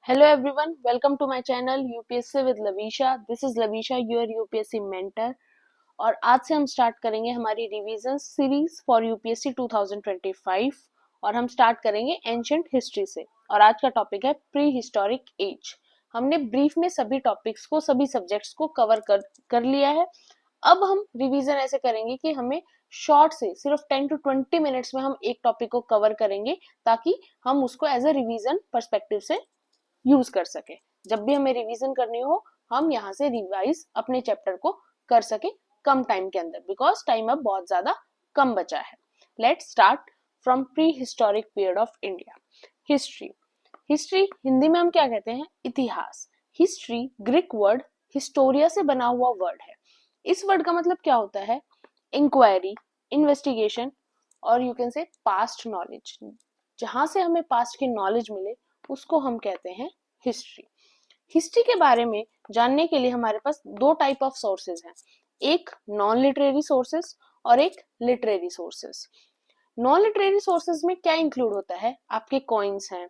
Hello everyone, welcome to my channel UPSC with Lavisha. This is Lavisha, your UPSC mentor. और आज से हम start करेंगे हमारी रिवीजन सीरीज फॉर यूपीएससी 2025 और हम स्टार्ट करेंगे एंशिएंट हिस्ट्री से। और आज का टॉपिक है प्री हिस्टोरिक एज। हमने ब्रीफ में सभी टॉपिक्स को, सभी सब्जेक्ट्स को कवर कर लिया है। अब हम रिवीजन ऐसे करेंगे कि हमें शॉर्ट से सिर्फ 10 to 20 मिनट्स में हम एक टॉपिक को कवर करेंगे, ताकि हम उसको एज अ रिवीजन पर्सपेक्टिव से यूज कर सके। जब भी हमें रिवीजन करनी हो, हम यहाँ से रिवाइज अपने चैप्टर को कर सके कम टाइम के अंदर, बिकॉज टाइम अब बहुत ज्यादा कम बचा है। Let's start from pre historic period of India. History. History Hindi में हम क्या कहते हैं? इतिहास। हिस्ट्री ग्रीक वर्ड हिस्टोरिया से बना हुआ वर्ड है। इस वर्ड का मतलब क्या होता है? इंक्वायरी, इन्वेस्टिगेशन और you can say past knowledge. जहां से हमें पास्ट की नॉलेज मिले उसको हम कहते हैं हिस्ट्री। हिस्ट्री के बारे में जानने के लिए हमारे पास दो टाइप ऑफ सोर्सेज हैं, एक नॉन लिटरेरी सोर्सेज और एक literary sources. Non literary sources में क्या इंक्लूड होता है? आपके कॉइन्स हैं,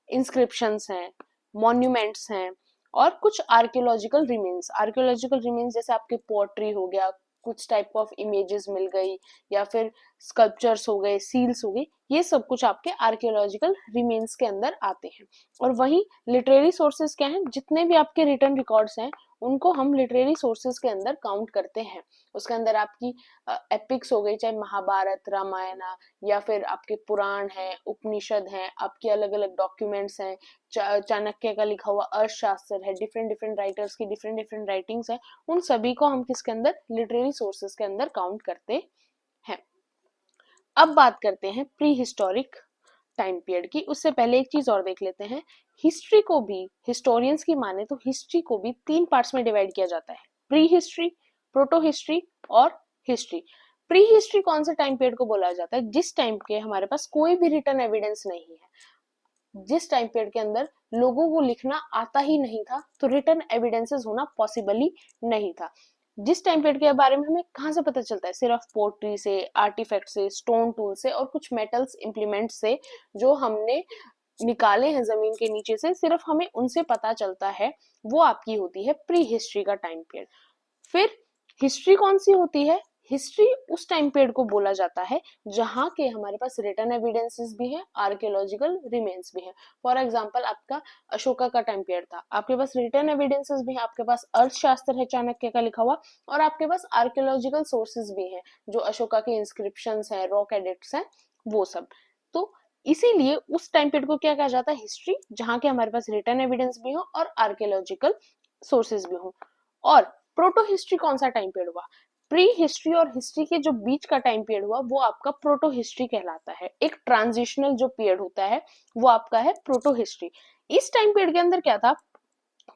इंस्क्रिप्शंस हैं, मॉन्यूमेंट्स हैं और कुछ आर्कियोलॉजिकल रिमेन्स। आर्कियोलॉजिकल रिमेन्स जैसे आपके पोएट्री हो गया, कुछ टाइप ऑफ इमेजेस मिल गई, या फिर स्कल्पचर्स हो गए, सील्स हो गई, ये सब कुछ आपके आर्कियोलॉजिकल रिमेन्स के अंदर आते हैं। और वही लिटरेरी सोर्सेज क्या हैं? जितने भी आपके रिटन रिकॉर्ड्स हैं उनको हम लिटरेरी सोर्सेज के अंदर काउंट करते हैं। उसके अंदर आपकी एपिक्स हो गई, चाहे महाभारत, रामायण, या फिर आपके पुराण है, उपनिषद है, आपके अलग अलग डॉक्यूमेंट्स हैं, चाणक्य का लिखा हुआ अर्थशास्त्र है, डिफरेंट डिफरेंट राइटर्स की डिफरेंट डिफरेंट राइटिंग्स है, उन सभी को हम किसके अंदर? लिटरेरी सोर्सेज के अंदर काउंट करते हैं। अब बात करते हैं प्री हिस्टोरिक टाइम पीरियड की। उससे पहले एक चीज और देख लेते हैं। हिस्ट्री को भी, हिस्टोरियंस की माने तो हिस्ट्री को भी तीन पार्ट्स में डिवाइड किया जाता है, प्री हिस्ट्री, प्रोटो हिस्ट्री और हिस्ट्री। प्री हिस्ट्री कौन से टाइम पीरियड को बोला जाता है? जिस टाइम के हमारे पास कोई भी रिटन एविडेंस नहीं है, जिस टाइम पीरियड के अंदर लोगों को लिखना आता ही नहीं था, तो रिटन एविडेंसेस होना पॉसिबल ही नहीं था। जिस टाइम पीरियड के बारे में हमें कहाँ से पता चलता है? सिर्फ पोट्री से, आर्टिफैक्ट से, स्टोन टूल से और कुछ मेटल्स इंप्लीमेंट से जो हमने निकाले हैं जमीन के नीचे से, सिर्फ हमें उनसे पता चलता है। वो आपकी होती है प्री हिस्ट्री का टाइम पीरियड। फिर हिस्ट्री कौन सी होती है? हिस्ट्री उस टाइम पीरियड को बोला जाता है जहां के हमारे पास रिटन एविडेंसेस भी हैं, आर्कियोलॉजिकल रिमेन्स भी हैं। फॉर एग्जांपल आपका अशोका का टाइम पीरियड था, आपके पास रिटन एविडेंसेस भी हैं, आपके पास अर्थशास्त्र है चाणक्य का लिखा हुआ, और आपके पास आर्कियोलॉजिकल सोर्सेज भी हैं, जो अशोका के इंस्क्रिप्शंस हैं, रॉक एडिक्ट्स हैं, वो सब। तो इसीलिए उस टाइम पीरियड को क्या कहा जाता है? हिस्ट्री, जहां के हमारे पास रिटन एविडेंस भी हो और आर्कियोलॉजिकल सोर्सेज भी हो। और प्रोटो हिस्ट्री कौन सा टाइम पीरियड हुआ? प्री हिस्ट्री और हिस्ट्री के जो बीच का टाइम पीरियड हुआ वो आपका प्रोटो हिस्ट्री कहलाता है। एक ट्रांजिशनल जो पीरियड होता है वो आपका है प्रोटो हिस्ट्री। इस टाइम पीरियड के अंदर क्या था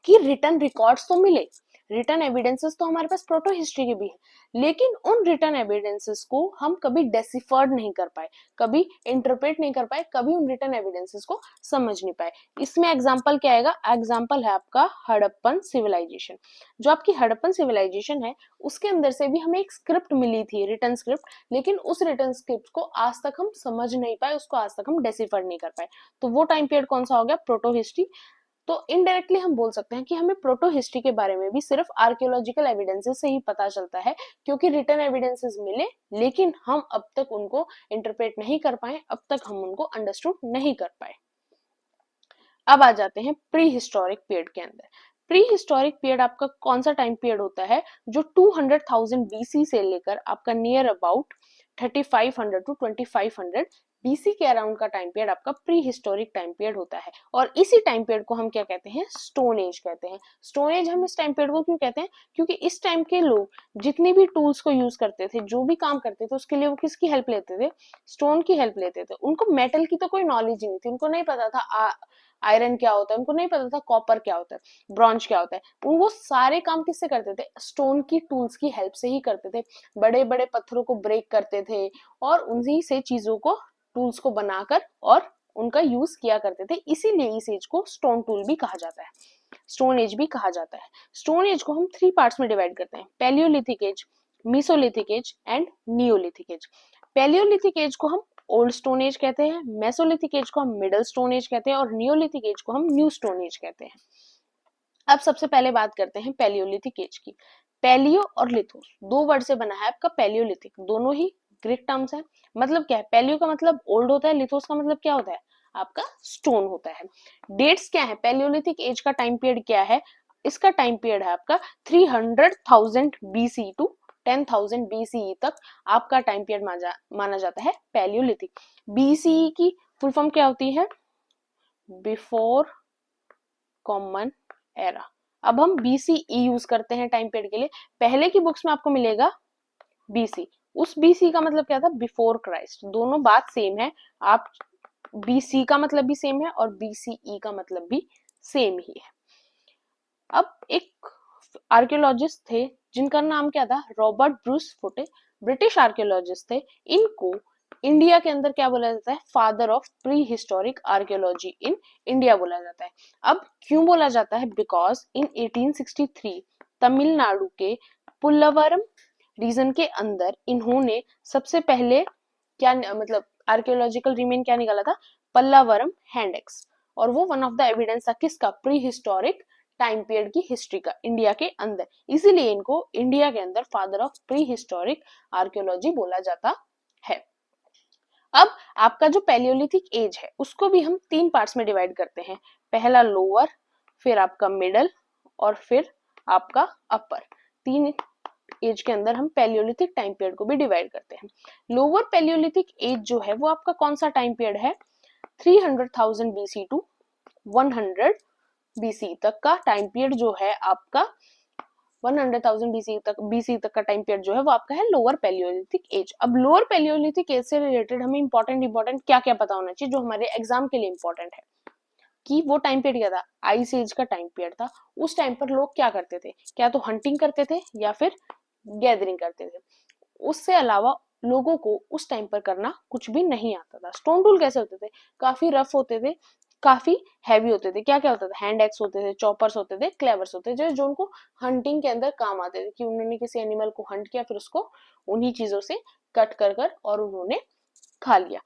कि रिटन रिकॉर्ड्स तो मिले, रिटन एविडेंसेस तो हमारे पास प्रोटो हिस्ट्री के भी है, लेकिन उन रिटन एविडेंसेस को हम कभी डेसिफर्ड नहीं कर पाए, कभी इंटरप्रेट नहीं कर पाए, कभी उन रिटन एविडेंसेस को समझ नहीं पाए। इसमें एग्जांपल क्या आएगा? एग्जांपल है आपका हड़प्पन सिविलाइजेशन। जो आपकी हड़प्पन सिविलाइजेशन है उसके अंदर से भी हमें एक स्क्रिप्ट मिली थी, रिटन स्क्रिप्ट, लेकिन उस रिटन स्क्रिप्ट को आज तक हम समझ नहीं पाए, उसको आज तक हम डेसिफर नहीं कर पाए। तो वो टाइम पीरियड कौन सा हो गया? Proto history. तो इनडायरेक्टली हम बोल सकते हैं कि हमें प्रोटो हिस्ट्री के बारे में भी सिर्फ आर्कियोलॉजिकल एविडेंसेस से ही पता चलता है, क्योंकि रिटन एविडेंसेस मिले लेकिन हम अब तक उनको इंटरप्रेट नहीं कर पाए, अब तक हम उनको अंडरस्टूड नहीं कर पाए। अब आ जाते हैं प्री हिस्टोरिक पीरियड के अंदर। प्री हिस्टोरिक पीरियड आपका कौन सा टाइम पीरियड होता है? जो 200,000 बीसी से लेकर आपका नियर अबाउट 3500 टू 2500 बीसी के अराउंड का टाइम पीरियड आपका प्री हिस्टोरिक टाइम पीरियड होता है। और इसी टाइम पीरियड को हम क्या कहते हैं? स्टोन एज कहते हैं। स्टोन एज हम इस टाइम पीरियड को क्यों कहते हैं? क्योंकि इस टाइम के लोग जितने भी टूल्स को यूज करते थे, जो भी काम करते थे, उसके लिए वो किसकी हेल्प लेते थे? स्टोन की हेल्प लेते थे। उनको मेटल की तो कोई नॉलेज ही नहीं थी, उनको नहीं पता था आयरन क्या होता है, उनको नहीं पता था कॉपर क्या होता है, ब्रॉन्ज क्या होता है। वो सारे काम किससे करते थे? स्टोन की टूल्स की हेल्प से ही करते थे। बड़े बड़े पत्थरों को ब्रेक करते थे और उन्हीं से चीजों को, टूल्स को बनाकर और उनका यूज किया करते थे। इसीलिए इस एज को स्टोन टूल भी कहा जाता है, स्टोन एज भी कहा जाता है। स्टोन एज को हम 3 पार्ट्स में डिवाइड करते हैं, palaeolithic age, mesolithic age and neolithic age. Palaeolithic age को हम ओल्ड स्टोन एज कहते हैं, मेसोलिथिक एज को हम मिडल स्टोन एज कहते हैं और नियोलिथिक एज को हम न्यू स्टोन एज कहते हैं। अब सबसे पहले बात करते हैं पैलियोलिथिक एज की। पैलियो और लिथोस दो वर्ड से बना है आपका पैलियोलिथिक, दोनों ही ग्रीक टर्म्स है। मतलब क्या है, पैलियो का मतलब ओल्ड होता है, लिथोस का मतलब क्या होता है, आपका स्टोन होता है। डेट्स क्या है, पैलियोलिथिक एज का टाइम पीरियड क्या है, इसका टाइम पीरियड है आपका 300,000 BC टू 10,000 BCE तक आपका टाइम पीरियड माना जाता है पैलियोलिथिक। BCE की फुल फॉर्म क्या होती है, बिफोर कॉमन एरा। अब हम BCE यूज करते हैं टाइम पीरियड के लिए। पहले की बुक्स में आपको मिलेगा BC, उस BC का मतलब क्या था, बिफोर क्राइस्ट। दोनों बात सेम है, आप BC का मतलब भी सेम है और BCE का मतलब भी सेम ही है। अब एक आर्कियोलॉजिस्ट थे जिनका नाम क्या था, रॉबर्ट ब्रूस फुटे, ब्रिटिश आर्कियोलॉजिस्ट थे। इनको इंडिया के अंदर क्या बोला जाता है, father of pre historic archaeology in India बोला जाता है। अब क्यों बोला जाता है, बिकॉज इन 1863 तमिलनाडु के पुल्लवरम रीजन के अंदर इन्होंने सबसे पहले क्या मतलब आर्कियोलॉजिकल रिमेन क्या निकाला था, पल्लावरम हैंड एक्स, और वो वन ऑफ द एविडेंस था किसका, प्री हिस्टोरिक टाइम पीरियड की हिस्ट्री का इंडिया के अंदर। इसीलिए इनको इंडिया के अंदर father of pre historic archaeology बोला जाता है। अब आपका जो पैलियोलिथिक एज है उसको भी हम तीन पार्ट्स में डिवाइड करते हैं, पहला लोअर, फिर आपका मिडल और फिर आपका अपर। तीन एज के अंदर हम पैलियोलिथिक टाइम पीरियड को भी डिवाइड करते हैं। लोअर पैलियोलिथिक एज जो है वो आपका कौन सा टाइम पीरियड है, 300,000 BC टू 100 BC तक का टाइम पीरियड जो है आपका, 100,000 BC तक का टाइम पीरियड जो है वो आपका है लोअर पैलियोलिथिक एज। अब लोअर पैलियोलिथिक एज से रिलेटेड हमें इंपॉर्टेंट क्या क्या पता होना चाहिए जो हमारे एग्जाम के लिए इंपॉर्टेंट है, कि वो टाइम पीरियड क्या था, आइस एज का टाइम पीरियड था। उस टाइम पर लोग क्या करते थे, क्या तो हंटिंग करते थे या फिर गैदरिंग करते थे। उससे अलावा लोगों को उस टाइम पर करना कुछ भी नहीं आता था। स्टोन टूल कैसे होते थे, काफी रफ होते थे, काफी हैवी होते थे। क्या क्या होता था, हैंड एक्स होते थे, चॉपर्स होते थे, क्लेवर्स होते थे, जो उनको हंटिंग के अंदर काम आते थे, कि उन्होंने किसी एनिमल को हंट किया फिर उसको उन्हीं चीजों से कट कर और उन्होंने खा लिया।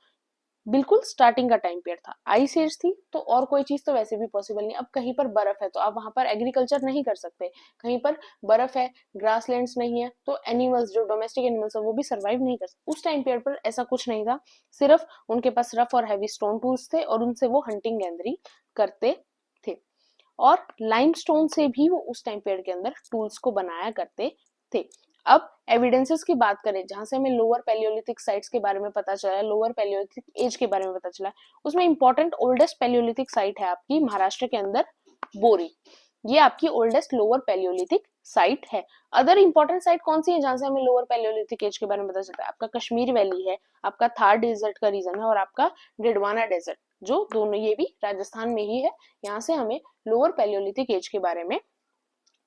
बिल्कुल स्टार्टिंग का टाइम पीरियड था, आइस एज थी तो और कोई चीज तो वैसे भी पॉसिबल नहीं। अब कहीं पर बर्फ है तो आप वहां पर एग्रीकल्चर नहीं कर सकते, कहीं पर बर्फ है, ग्रासलैंड्स नहीं है, तो एनिमल्स जो डोमेस्टिक एनिमल्स है वो भी सर्वाइव नहीं कर सकते। उस टाइम पीरियड पर ऐसा कुछ नहीं था, सिर्फ उनके पास रफ और हैवी स्टोन टूल्स थे और उनसे वो हंटिंग गैदरिंग करते थे। और लाइमस्टोन से भी वो उस टाइम पीरियड के अंदर टूल्स को बनाया करते थे। अब एविडेंसेस की बात करें, जहां से हमें लोअर पैलियोलिथिक साइट्स के बारे में पता चला है, लोअर पैलियोलिथिक एज के बारे में पता चला है, उसमें इंपॉर्टेंट ओल्डेस्ट पैलियोलिथिक साइट है आपकी महाराष्ट्र के अंदर बोरी। ये आपकी ओल्डेस्ट लोअर पैलियोलिथिक साइट है। अदर इंपॉर्टेंट साइट कौन सी है जहां से हमें लोअर पैलियोलिथिक एज के बारे में पता चलता है, आपका कश्मीर वैली है, आपका थार डेजर्ट का रीजन है और आपका डिडवाना डेजर्ट, जो दोनों ये भी राजस्थान में ही है। यहाँ से हमें लोअर पैलियोलिथिक एज के बारे में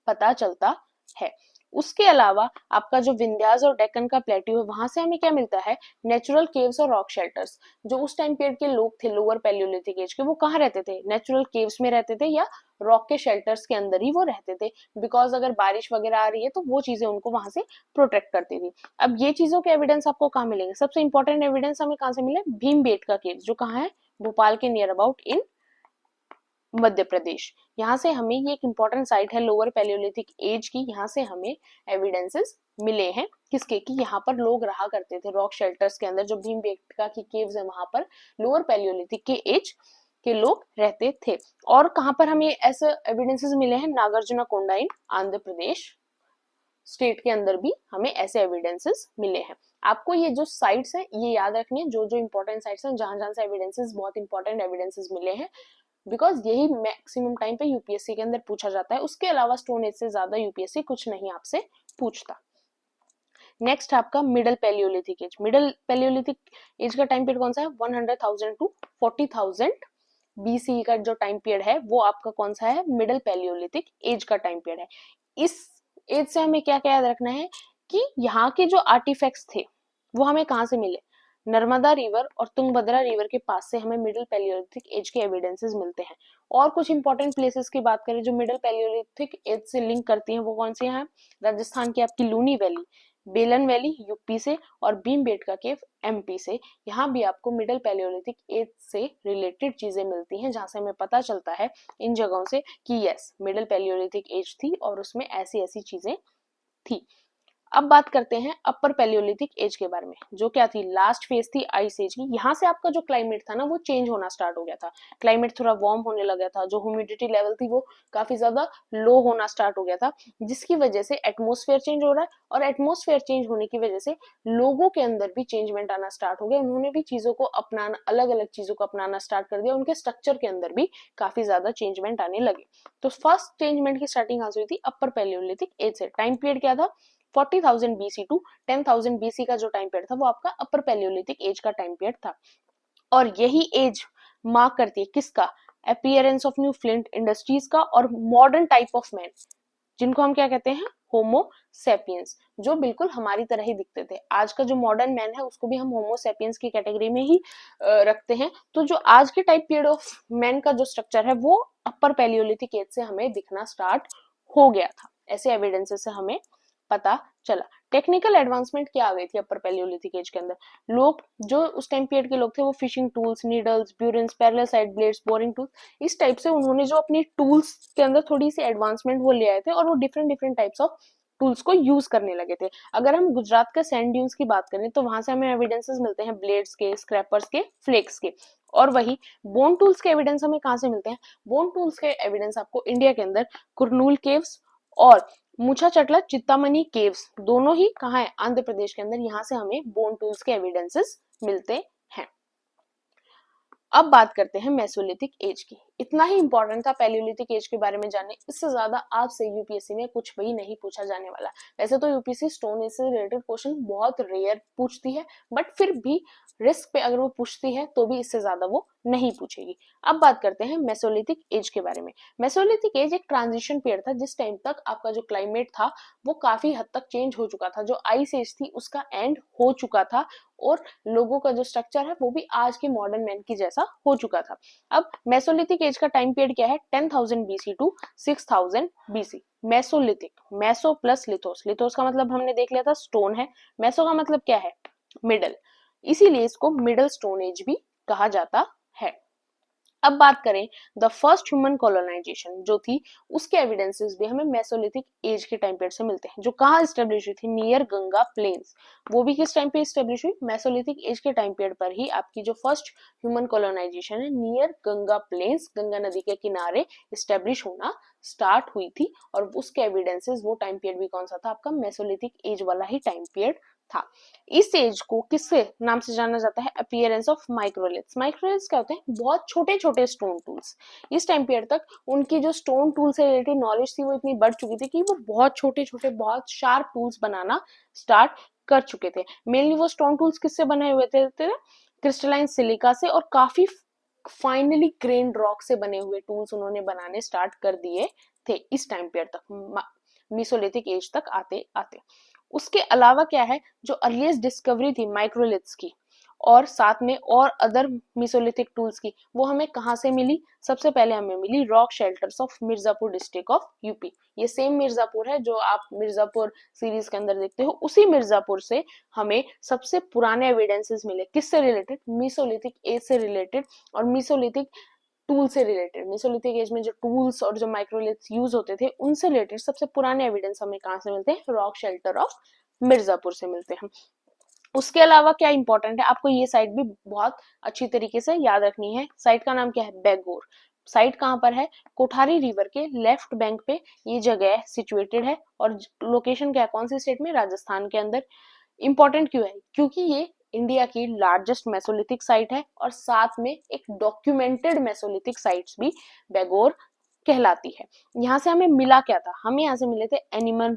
पता चलता है। उसके अलावा आपका जो विंध्यास और डेक्कन का प्लेट्यू है, वहां से हमें क्या मिलता है, नेचुरल केव्स और रॉक शेल्टर्स। जो उस टाइम पीरियड के लोग थे लोअर पैलियोलिथिक एज के, वो कहाँ रहते थे, नेचुरल केव्स में रहते थे या रॉक के शेल्टर्स के अंदर ही वो रहते थे। बिकॉज अगर बारिश वगैरह आ रही है तो वो चीजें उनको वहां से प्रोटेक्ट करती थी। अब ये चीजों के एविडेंस आपको कहाँ मिलेंगे, सबसे इंपॉर्टेंट एविडेंस हमें कहाँ से मिले, भीमबेटका केव्स, जो कहाँ है, भोपाल के near about in Madhya Pradesh. यहाँ से हमें ये एक इंपॉर्टेंट साइट है लोअर पैलियोलिथिक एज की, यहाँ से हमें एविडेंसेस मिले हैं किसके, कि यहाँ पर लोग रहा करते थे रॉक शेल्टर्स के अंदर। जो भीमबेटका की केव्स है वहां पर लोअर पैलियोलिथिक के एज के लोग रहते थे। और कहाँ पर हमें ऐसे एविडेंसेस मिले हैं, नागार्जुना कोंडा इन आंध्र प्रदेश स्टेट के अंदर भी हमें ऐसे एविडेंसेस मिले हैं। आपको ये जो साइट्स हैं ये याद रखनी है, जो जो इंपॉर्टेंट साइट्स हैं जहां जहां से एविडेंसेस, बहुत इंपॉर्टेंट एविडेंसेस मिले हैं, बिकॉज यही मैक्सिमम टाइम पे यूपीएससी के अंदर पूछा जाता है। उसके अलावा स्टोन एज से ज्यादा यूपीएससी कुछ नहीं आपसे पूछता। नेक्स्ट आपका middle palaeolithic age. Middle palaeolithic age का टाइम पीरियड कौन सा है, 100,000 टू 40,000 BC का जो टाइम पीरियड है वो आपका कौन सा है, मिडल पैलियोलिथिक एज का टाइम पीरियड है। इस एज से हमें क्या क्या याद रखना है, कि यहाँ के जो आर्टिफैक्ट्स थे वो हमें कहाँ से मिले, नर्मदा रिवर और तुंगभद्रा रिवर के पास से हमें मिडिल पैलियोलिथिक एज के एविडेंसेस मिलते हैं। और कुछ इंपॉर्टेंट प्लेसेस की बात करें जो मिडिल पैलियोलिथिक एज से लिंक करती हैं, वो कौन सी हैं, राजस्थान की आपकी लूनी वैली, बेलन वैली यूपी से और भीमबेटका केव एमपी से। यहाँ भी आपको मिडिल पैलियोलिथिक एज से रिलेटेड चीजें मिलती हैं, जहां से हमें पता चलता है इन जगहों से कि यस मिडिल पैलियोलिथिक एज थी और उसमें ऐसी ऐसी चीजें थी। अब बात करते हैं अपर पैलियोलिथिक एज के बारे में, जो क्या थी, लास्ट फेज थी आइस एज की। यहाँ से आपका जो क्लाइमेट था ना वो चेंज होना स्टार्ट हो गया था, क्लाइमेट थोड़ा वार्म होने लगा था, जो ह्यूमिडिटी लेवल थी वो काफी ज्यादा लो होना स्टार्ट हो गया था, जिसकी वजह से एटमोस्फेयर चेंज हो रहा है और एटमोस्फेयर चेंज होने की वजह से लोगों के अंदर भी चेंजमेंट आना स्टार्ट हो गया। उन्होंने भी चीजों को अपनाना, अलग अलग चीजों को अपनाना स्टार्ट कर दिया, उनके स्ट्रक्चर के अंदर भी काफी ज्यादा चेंजमेंट आने लगे। तो फर्स्ट चेंजमेंट की स्टार्टिंग कहां से हुई थी, अपर पैलियोलिथिक एज से। टाइम पीरियड क्या था, 40,000 बीसी टू 10,000 बीसी का जो टाइम पीरियड था वो आपका अपर पैलियोलिथिक एज का टाइम पीरियड था। और यही एज मार्क करती है किसका, appearance of new flint industries का और मॉडर्न टाइप ऑफ मैन, जिनको हम क्या कहते हैं, होमो सेपियंस, जो बिल्कुल हमारी तरह ही दिखते थे। आज का जो मॉडर्न मैन है उसको भी हम होमो सेपियंस की कैटेगरी में ही रखते हैं। तो जो आज के टाइप पीरियड ऑफ मैन का जो स्ट्रक्चर है वो अपर पैलियोलिथिक एज से हमें दिखना स्टार्ट हो गया था, ऐसे एविडेंसेस से हमें पता चला। टेक्निकल एडवांसमेंट क्या आ गई थी अपर पैलियोलिथिक एज के अंदर, लोग जो उस टाइम पीरियड के लोग थे वो fishing tools, needles, burins, parallel side blades, boring tools, इस टाइप से उन्होंने जो अपनी टूल्स के अंदर थोड़ी सी एडवांसमेंट वो ले आए थे और वो different different types of tools को यूज करने लगे थे। अगर हम गुजरात के सैंड ड्यून्स की बात करें तो वहां से हमें एविडेंसेस मिलते हैं ब्लेड्स के, स्क्रैपर्स के, फ्लेक्स के। और वही बोन टूल्स के एविडेंस हमें कहां से मिलते हैं, बोन टूल्स के एविडेंस आपको इंडिया के अंदर कुरनूल केव्स और मुछा चटला चित्तामणि केव्स, दोनों ही कहाँ है, आंध्र प्रदेश के अंदर, यहाँ से हमें बोन टूल्स के एविडेंसेस मिलते हैं। अब बात करते हैं मेसोलिथिक एज की। इतना ही इंपॉर्टेंट था पैलियोलिथिक एज के बारे में जानने, इससे ज्यादा आपसे यूपीएससी में कुछ भी नहीं पूछा जाने वाला। वैसे तो यूपीएससी स्टोन एज से रिलेटेड क्वेश्चन बहुत रेयर पूछती है, बट फिर भी रिस्क पे अगर वो पूछती है तो भी इससे ज्यादा वो नहीं पूछेगी। अब बात करते हैं मेसोलिथिक एज के बारे में। मेसोलिथिक एज एक ट्रांजिशन पीरियड था, जिस टाइम तक आपका जो क्लाइमेट था वो काफी हद तक चेंज हो चुका था, जो आइस एज थी उसका एंड हो चुका था और लोगों का जो स्ट्रक्चर है वो भी आज के मॉडर्न मैन की जैसा हो चुका था। अब मेसोलिथिक एज का टाइम पीरियड क्या है, 10,000 BC to 6,000 BC. Mesolithic, meso plus lithos, lithos का मतलब हमने देख लिया था स्टोन है, मेसो का मतलब क्या है, मिडल, इसीलिए इसको मिडल स्टोन एज भी कहा जाता है। अब बात करें द फर्स्ट ह्यूमन कॉलोनाइजेशन जो थी, उसके एविडेंसेस भी हमें मेसोलिथिक एज के टाइम पीरियड से मिलते हैं, जो कहाँ स्टेब्लिश हुई थी, नियर गंगा प्लेन्स। वो भी किस टाइम पे स्टेब्लिश हुई, मेसोलिथिक एज के टाइम पीरियड पर ही आपकी जो फर्स्ट ह्यूमन कॉलोनाइजेशन है नियर गंगा प्लेन्स, गंगा नदी के किनारे स्टेब्लिश होना स्टार्ट हुई थी। और उसके एविडेंसेस, वो टाइम पीरियड भी कौन सा था, आपका मेसोलिथिक एज वाला ही टाइम पीरियड था। इस एज को किससे नाम से जाना जाता है, अपीयरेंस ऑफ माइक्रोलिथ्स। माइक्रोलिथ्स क्या होते हैं, बहुत छोटे छोटे स्टोन टूल्स। इस टाइम पीरियड तक उनकी जो स्टोन टूल से रिलेटेड नॉलेज थी वो इतनी बढ़ चुकी थी कि वो बहुत छोटे छोटे बहुत शार्प टूल्स बनाना स्टार्ट कर चुके थे। मेनली वो स्टोन टूल्स किससे बने हुए थे, क्रिस्टलाइन सिलिका से और काफी फाइनली ग्रेन्ड रॉक से बने हुए टूल्स उन्होंने बनाने स्टार्ट कर दिए थे इस टाइम पीरियड तक, मीसोलिथिक एज तक आते आते। उसके अलावा क्या है, जो अर्लीस्ट डिस्कवरी थी माइक्रोलिथ्स की और साथ में और अदर मीसोलिथिक टूल्स की, वो हमें कहां से मिली, सबसे पहले हमें मिली rock shelters of Mirzapur district of UP. ये सेम मिर्जापुर है जो आप मिर्जापुर सीरीज के अंदर देखते हो, उसी मिर्जापुर से हमें सबसे पुराने एविडेंसेस मिले, किससे रिलेटेड, मीसोलिथिक एज से रिलेटेड और मीसोलिथिक टूल से रिलेटेड। मेसोलिथिक एज में जो टूल्स और जो माइक्रोलिथ्स यूज होते थे उनसे रिलेटेड सबसे पुराने एविडेंस हमें कहां से मिलते हैं, रॉक शेल्टर ऑफ मिर्जापुर से मिलते हैं। उसके अलावा क्या इंपॉर्टेंट है, आपको ये साइट भी बहुत अच्छी तरीके से याद रखनी है। साइट का नाम क्या है, बेगोर। साइट कहाँ पर है, कोठारी रिवर के लेफ्ट बैंक पे ये जगह सिचुएटेड है और लोकेशन क्या है, कौन सी स्टेट में, राजस्थान के अंदर। इंपॉर्टेंट क्यों है, क्योंकि ये इंडिया की लार्जेस्ट मेसोलिथिक साइट है और साथ में एक डॉक्यूमेंटेड मेसोलिथिक साइट्स भी बेगोर कहलाती है। यहाँ से हमें मिला क्या था, हमें यहाँ से मिले थे एनिमल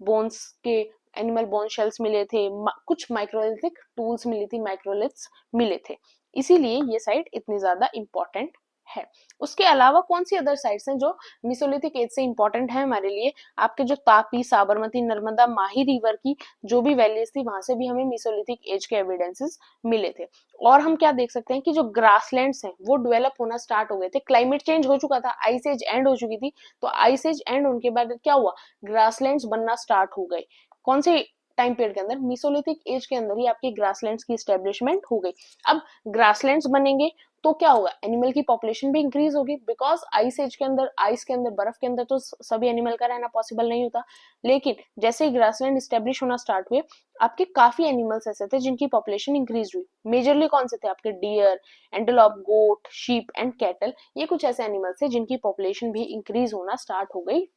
बोन्स के, एनिमल बोन शेल्स मिले थे, कुछ माइक्रोलिथिक टूल्स मिली थी, माइक्रोलिथ्स मिले थे, इसीलिए ये साइट इतनी ज्यादा इंपॉर्टेंट है। उसके अलावा कौन सी अदर साइट्स हैं जो मिसोलिथिक एज से इंपॉर्टेंट है हमारे लिए, आपके जो तापी, साबरमती, नर्मदा, माही रिवर की जो भी वैलीज थी वहां से भी हमें मिसोलिथिक एज के एविडेंसेस मिले थे। और हम क्या देख सकते हैं कि जो ग्रासलैंड्स हैं वो डेवलप होना स्टार्ट हो गए थे, क्लाइमेट चेंज हो चुका था, आइस एज एंड हो चुकी थी, तो आइस एज एंड होने के बाद क्या हुआ, ग्रासलैंड्स बनना स्टार्ट हो गए। कौन से टाइम पीरियड के अंदर, मीसोलिथिक एज के अंदर ही आपकी ग्रासलैंड्स की स्टेब्लिशमेंट हो गई। अब ग्रासलैंड्स बनेंगे तो क्या होगा, एनिमल की पॉपुलेशन भी इंक्रीज होगी, बिकॉज आइस एज के अंदर, आइस के अंदर, बर्फ के अंदर तो सभी एनिमल का रहना पॉसिबल नहीं होता। लेकिन जैसे ही ग्रासलैंड स्टेब्लिश होना स्टार्ट हुए, आपके काफी एनिमल्स ऐसे थे जिनकी पॉपुलेशन इंक्रीज हुई। मेजरली कौन से थे, आपके deer, antelope, goat, sheep and cattle, ये कुछ ऐसे एनिमल्स थे जिनकी पॉपुलेशन भी इंक्रीज होना स्टार्ट हो गई।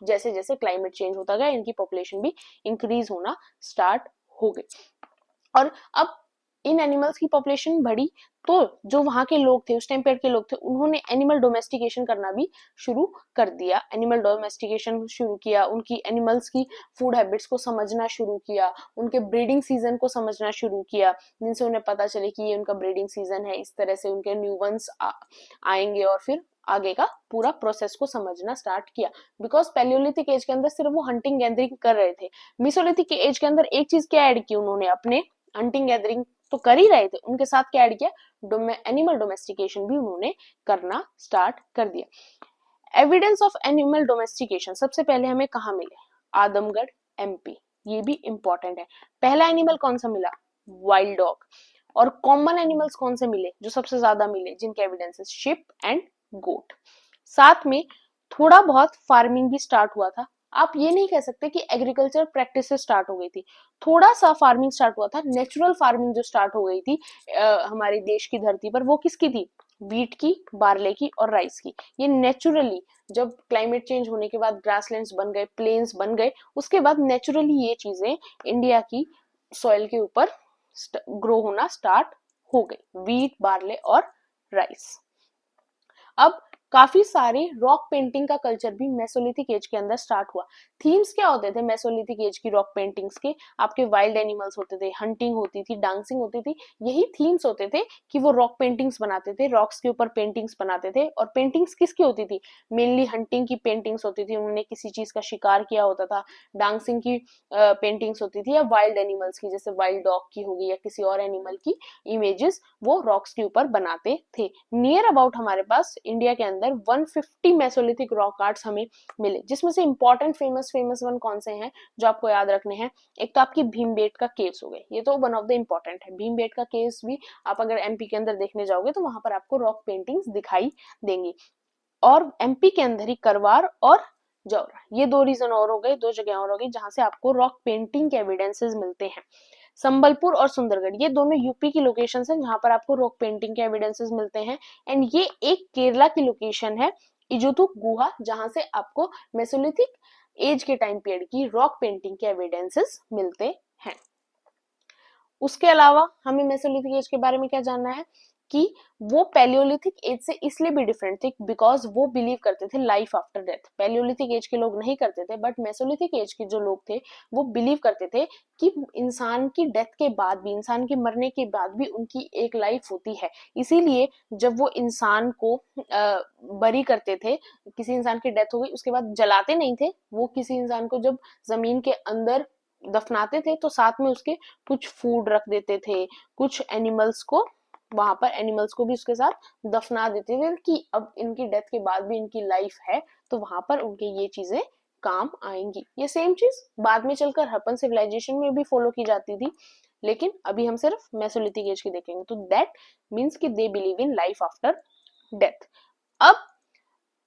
जैसे जैसे क्लाइमेट चेंज होता गया, इनकी पॉपुलेशन भी इंक्रीज होना स्टार्ट हो गई। और अब इन एनिमल्स की पॉपुलेशन बढ़ी, तो जो वहां के लोग थे, उस टाइम पीरियड के लोग थे, उन्होंने एनिमल डोमेस्टिकेशन करना भी शुरू कर दिया। एनिमल डोमेस्टिकेशन शुरू किया, उनकी एनिमल्स की फूड हैबिट्स को समझना शुरू किया, उनके ब्रीडिंग सीजन को समझना शुरू किया, जिनसे उन्हें पता चले कि ये उनका ब्रीडिंग सीजन है, इस तरह से उनके न्यू वंस आएंगे, और फिर आगे का पूरा प्रोसेस को समझना स्टार्ट किया। बिकॉज पैलियोलिथिक एज के अंदर सिर्फ वो हंटिंग गैदरिंग कर रहे थे। मीसोलिथिक एज के अंदर एक चीज क्या ऐड की उन्होंने, अपने हंटिंग गैदरिंग तो कर ही रहे थे, उनके साथ क्या ऐड किया, एनिमल डोमेस्टिकेशन भी उन्होंने करना स्टार्ट कर दिया। एविडेंस ऑफ एनिमल डोमेस्टिकेशन सबसे पहले हमें कहाँ मिले, आदमगढ़, एमपी। ये भी इंपॉर्टेंट है। पहला एनिमल कौन सा मिला, वाइल्ड डॉग। और कॉमन एनिमल्स कौन से मिले, जो सबसे ज्यादा मिले, जिनके एविडेंसेस, शिप एंड गोट। साथ में थोड़ा बहुत फार्मिंग भी स्टार्ट हुआ था। आप ये नहीं कह सकते कि एग्रीकल्चर प्रैक्टिस स्टार्ट हो गई थी, थोड़ा सा फार्मिंग स्टार्ट हुआ था। नेचुरल फार्मिंग जो स्टार्ट हो गई थी हमारे देश की धरती पर, वो किसकी थी, वीट की, बार्ले की और राइस की। ये नेचुरली जब क्लाइमेट चेंज होने के बाद ग्रासलैंड्स बन गए, प्लेन्स बन गए, उसके बाद नेचुरली ये चीजें इंडिया की सॉइल के ऊपर ग्रो होना स्टार्ट हो गई, वीट, बार्ले और राइस। अब काफी सारे रॉक पेंटिंग का कल्चर भी मेसोलिथिक एज के अंदर स्टार्ट हुआ। थीम्स क्या होते थे मेसोलिथिक एज की रॉक पेंटिंग्स के, आपके वाइल्ड एनिमल्स होते थे, हंटिंग होती थी, डांसिंग होती थी, यही थीम्स होते थे कि वो रॉक पेंटिंग्स बनाते थे, रॉक्स के ऊपर पेंटिंग्स बनाते थे। और पेंटिंग्स किसकी होती थी, मेनली हंटिंग की पेंटिंग्स होती थी, उन्होंने किसी चीज का शिकार किया होता था। डांसिंग की पेंटिंग्स होती थी, या वाइल्ड एनिमल्स की, जैसे वाइल्ड डॉग की होगी या किसी और एनिमल की इमेजेस वो रॉक्स के ऊपर बनाते थे। नियर अबाउट हमारे पास इंडिया के अंदर 150 मेसोलिथिक रॉक आर्ट्स हमें मिले, जिसमें से इंपॉर्टेंट फेमस वन कौन से हैं जो आपको याद रखने हैं। एक तो आपकी भीमबेटका केव्स हो गए, ये तो वन ऑफ द इंपॉर्टेंट है। भीमबेटका केव्स भी आप अगर एमपी के अंदर देखने जाओगे तो वहां पर आपको रॉक पेंटिंग्स दिखाई देंगी। और एमपी के अंदर ही करवार और जौरा, ये दो रीजन और हो गए, दो जगह और हो गई जहां से आपको रॉक पेंटिंग के एविडेंसेस मिलते हैं। संबलपुर और सुंदरगढ़, ये दोनों यूपी की लोकेशंस हैं जहां पर आपको रॉक पेंटिंग के एविडेंसेस मिलते हैं। एंड ये एक केरला की लोकेशन है, इजुथुक गुहा, जहां से आपको मेसोलिथिक एज के टाइम पीरियड की रॉक पेंटिंग के एविडेंसेस मिलते हैं। उसके अलावा हमें मेसोलिथिक एज के बारे में क्या जानना है, कि वो पैलियोलिथिक एज से इसलिए भी डिफरेंट थे बिकॉज वो बिलीव करते थे life after death. Palaeolithic age के लोग नहीं करते थे, बट मेसोलिथिक एज के जो लोग थे वो बिलीव करते थे कि इंसान की डेथ के बाद भी, इंसान के मरने के बाद भी उनकी एक लाइफ होती है। इसीलिए जब वो इंसान को बरी करते थे, किसी इंसान की डेथ हो गई उसके बाद जलाते नहीं थे, वो किसी इंसान को जब जमीन के अंदर दफनाते थे तो साथ में उसके कुछ फूड रख देते थे, कुछ एनिमल्स को वहां पर, एनिमल्स को भी उसके साथ दफना देते थे कि अब इनकी डेथ के बाद भी इनकी लाइफ है, तो वहां पर उनके ये चीजें काम आएंगी। ये सेम चीज बाद में चलकर हड़प्पन सिविलाइजेशन में भी फॉलो की जाती थी, लेकिन अभी हम सिर्फ मेसोलिथिक एज की देखेंगे। तो दैट मीन्स कि they believe in life after death. अब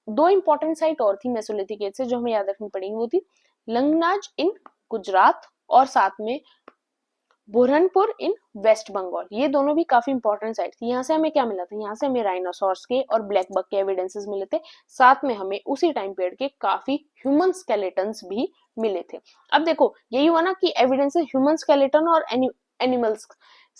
दो इंपॉर्टेंट साइट और थी मेसोलिथिक एज से जो हमें याद रखनी पड़ेगी, वो थी लंगनाज इन गुजरात और साथ में बुरहानपुर इन वेस्ट बंगाल। ये दोनों भी काफी इंपॉर्टेंट साइट थी। यहाँ से हमें क्या मिला था, यहाँ से हमें राइनोसॉर्स के और ब्लैक बक के एविडेंसेस मिले थे, साथ में हमें उसी टाइम पीरियड के काफी ह्यूमन स्केलेटन्स भी मिले थे। अब देखो यही हुआ ना कि एविडेंसेस ह्यूमन स्केलेटन और एनिमल्स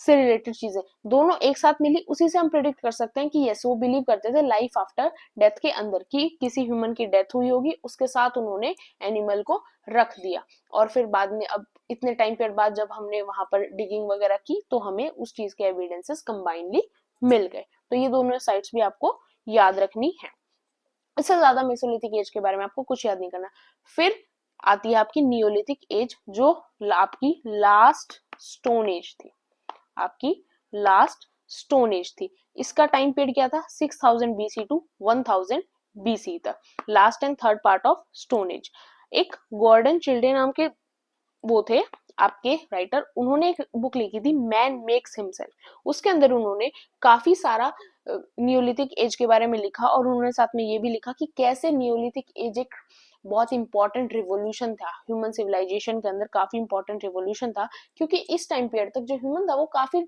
से रिलेटेड चीजें दोनों एक साथ मिली, उसी से हम प्रेडिक्ट कर सकते हैं कि यस वो बिलीव करते थे लाइफ आफ्टर डेथ के अंदर, कि किसी ह्यूमन की डेथ हुई होगी, उसके साथ उन्होंने एनिमल को रख दिया, और फिर बाद में अब इतने टाइम पीरियड बाद जब हमने वहां पर डिगिंग वगैरह की तो हमें उस चीज के एविडेंसेस कंबाइनली मिल गए। तो ये दोनों साइट्स भी आपको याद रखनी है। इससे ज्यादा मेसोलिथिक एज के बारे में आपको कुछ याद नहीं करना। फिर आती है आपकी नियोलिथिक एज, जो आपकी लास्ट स्टोन एज थी, आपकी लास्ट स्टोन एज थी। इसका टाइम पीरियड क्या था, 6000 BC टू 1000 BC तक, last and third part of stone age. एक गॉर्डन चिल्डे नाम के वो थे आपके राइटर, उन्होंने एक बुक लिखी थी मैन मेक्स हिमसेल्फ। उसके अंदर उन्होंने काफी सारा नियोलिथिक एज के बारे में लिखा और उन्होंने साथ में ये भी लिखा कि कैसे नियोलिथिक एज एक बहुत इंपॉर्टेंट रिवोल्यूशन था ह्यूमन सिविलाइजेशन के अंदर, काफी इंपॉर्टेंट रिवोल्यूशन था, क्योंकि इस टाइम पीरियड तक जो ह्यूमन था वो काफी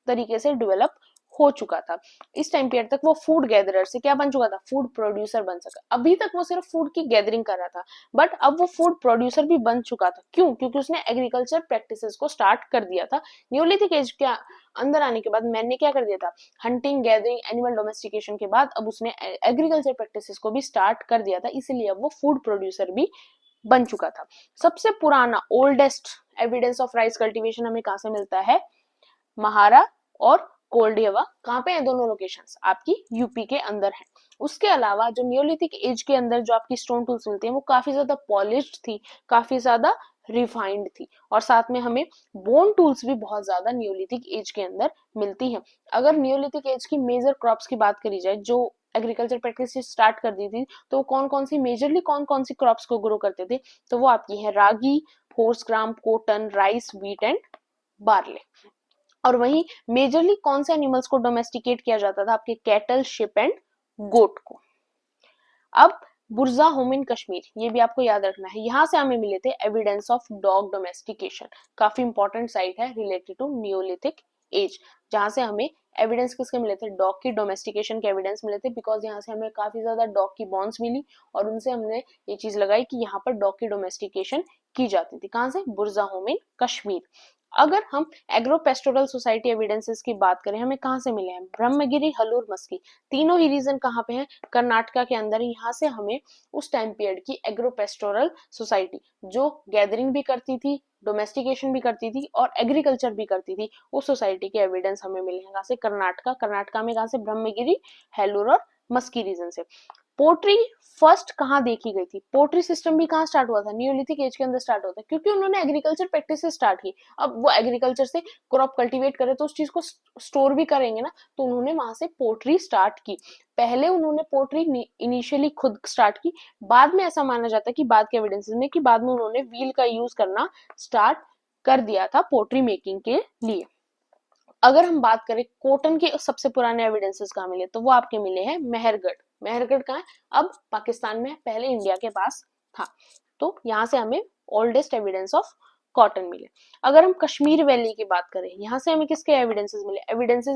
तरीके से डेवलप हो चुका था। इस टाइम पीरियड तक वो फूड गैदरर से क्या बन चुका था, फूड प्रोड्यूसर बन सका। अभी तक वो सिर्फ फूड की गैदरिंग कर रहा था, बट अब वो फूड प्रोड्यूसर भी बन चुका था। क्यों? क्योंकि उसने एग्रीकल्चर प्रैक्टिसेस को स्टार्ट कर दिया था। न्यूलिथिक एज के अंदर आने के बाद मैन ने क्या कर दिया था, हंटिंग गैदरिंग एनिमल डोमेस्टिकेशन के बाद अब उसने एग्रीकल्चर प्रैक्टिसेस को भी स्टार्ट कर दिया था, इसीलिए अब वो फूड प्रोड्यूसर भी बन चुका था। सबसे पुराना oldest evidence of rice cultivation हमें कहां से मिलता है, महारा और कोल्डियवा। कहाँ पे हैं दोनों लोकेशंस, आपकी यूपी के अंदर है। उसके अलावा जो नियोलिथिक एज के अंदर जो आपकी स्टोन टूल्स मिलती हैं वो काफी ज्यादा पॉलिश्ड थी, काफी ज्यादा रिफाइंड थी, और साथ में हमें बोन टूल्स भी बहुत ज्यादा नियोलिथिक एज के अंदर मिलती हैं। अगर नियोलिथिक एज की मेजर क्रॉप्स की बात करी जाए जो एग्रीकल्चर प्रैक्टिस स्टार्ट कर दी थी, तो कौन कौन सी मेजरली कौन कौन सी क्रॉप्स को ग्रो करते थे, तो वो आपकी है ragi, horse gram, cotton, rice, wheat and barley. और वहीं मेजरली कौन से एनिमल्स को डोमेस्टिकेट किया जाता था, आपके कैटल, शिप एंड गोट को। अब बुर्जा होम इन कश्मीर, ये भी आपको याद रखना है, यहां से हमें मिले थे एविडेंस ऑफ डॉग डोमेस्टिकेशन। काफी इंपॉर्टेंट साइट है रिलेटेड टू नियोलिथिक एज, जहां से हमें एविडेंस किसके मिले थे, डॉग की डोमेस्टिकेशन के एविडेंस मिले थे, बिकॉज यहाँ से हमें काफी ज्यादा डॉग की बॉन्स मिली और उनसे हमने ये चीज लगाई कि यहाँ पर डॉग की डोमेस्टिकेशन की जाती थी। कहां से, बुर्जा होम इन कश्मीर। अगर हम एग्रो पेस्टोरल सोसाइटी एविडेंसेस की बात करें, हमें कहाँ से मिले हैं, ब्रह्मगिरी, हलूर, मस्की, तीनों ही रीजन कहाँ पे हैं, कर्नाटका के अंदर। यहाँ से हमें उस टाइम पीरियड की एग्रो पेस्टोरल सोसाइटी जो गैदरिंग भी करती थी, डोमेस्टिकेशन भी करती थी और एग्रीकल्चर भी करती थी, उस सोसाइटी के एविडेंस हमें मिले हैं कहाँ से, कर्नाटका में कहाँ से, ब्रह्मगिरी, हेलूर और मस्की रीजन से। पोट्री फर्स्ट कहाँ देखी गई थी, पोट्री सिस्टम भी कहाँ स्टार्ट हुआ था, नियोलिथिक एज के अंदर स्टार्ट हुआ था, क्योंकि उन्होंने एग्रीकल्चर प्रैक्टिस स्टार्ट की। अब वो एग्रीकल्चर से क्रॉप कल्टीवेट करे तो उस चीज को स्टोर भी करेंगे ना, तो उन्होंने वहां से पोट्री स्टार्ट की। पहले उन्होंने पोट्री इनिशियली खुद स्टार्ट की, बाद में ऐसा माना जाता है कि बाद के एविडेंसेस में कि बाद में उन्होंने व्हील का यूज करना स्टार्ट कर दिया था पोट्री मेकिंग के लिए। अगर हम बात करें कॉटन के सबसे पुराने एविडेंसेस कहाँ मिले, तो वो आपके मिले हैं मेहरगढ़। मेहरगढ़ कहाँ है, अब पाकिस्तान में, पहले इंडिया के पास था, तो यहाँ से हमें ओल्डेस्ट एविडेंस ऑफ कॉटन मिले। अगर हम कश्मीर वैली की बात करें, यहाँ से हमें किसके एविडेंसेस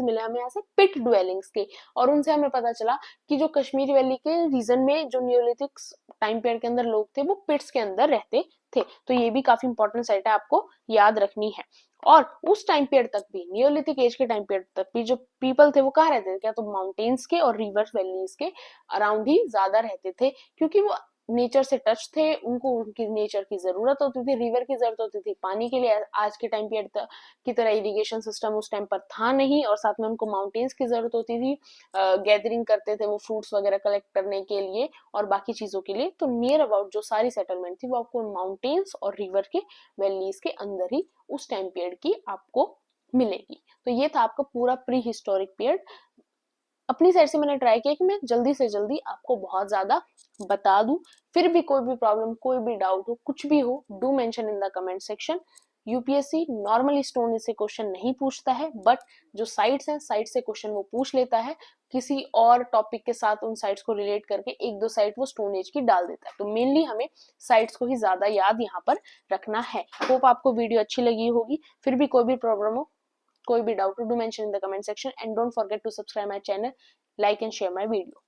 मिले हमें यहाँ से पिट ड्वेलिंग्स के, और उनसे हमें पता चला कि जो कश्मीर वैली के रीजन में जो नियोलिथिक टाइम पीरियड के अंदर लोग थे वो पिट्स के अंदर रहते थे। तो ये भी काफी इंपॉर्टेंट साइट है, आपको याद रखनी है। और उस टाइम पीरियड तक भी, नियोलिथिक एज के टाइम पीरियड तक भी जो पीपल थे वो कहाँ रहते थे, क्या तो माउंटेन्स के और रिवर वैलीज के अराउंड ही ज्यादा रहते थे, क्योंकि वो नेचर से टच थे, उनको उनकी नेचर की जरूरत होती थी, रिवर की जरूरत होती थी पानी के लिए। आज के टाइम पीरियड की तरह इरिगेशन सिस्टम उस टाइम पर था नहीं, और साथ में उनको माउंटेन्स की जरूरत होती थी, गैदरिंग करते थे वो फ्रूट्स वगैरह कलेक्ट करने के लिए और बाकी चीजों के लिए। तो नियर अबाउट जो सारी सेटलमेंट थी वो आपको माउंटेन्स और रिवर के वैलीज के अंदर ही उस टाइम पीरियड की आपको मिलेगी। तो ये था आपका पूरा प्री हिस्टोरिक पीरियड। अपनी साइड से मैंने ट्राई किया कि मैं जल्दी से जल्दी आपको बहुत ज्यादा बता दूं। फिर भी कोई भी प्रॉब्लम, कोई भी डाउट हो, कुछ भी हो, do mention in the comment section. UPSC normally stone से क्वेश्चन नहीं पूछता है, बट जो साइट्स हैं, साइट से क्वेश्चन वो पूछ लेता है, किसी और टॉपिक के साथ उन साइट्स को रिलेट करके एक दो साइट वो स्टोन एज की डाल देता है। तो मेनली हमें साइट्स को ही ज्यादा याद यहाँ पर रखना है। होप आपको वीडियो अच्छी लगी होगी। फिर भी कोई भी प्रॉब्लम हो, कोई भी डाउट हो, do mention in the comment section and don't forget to subscribe my channel, like and share my video.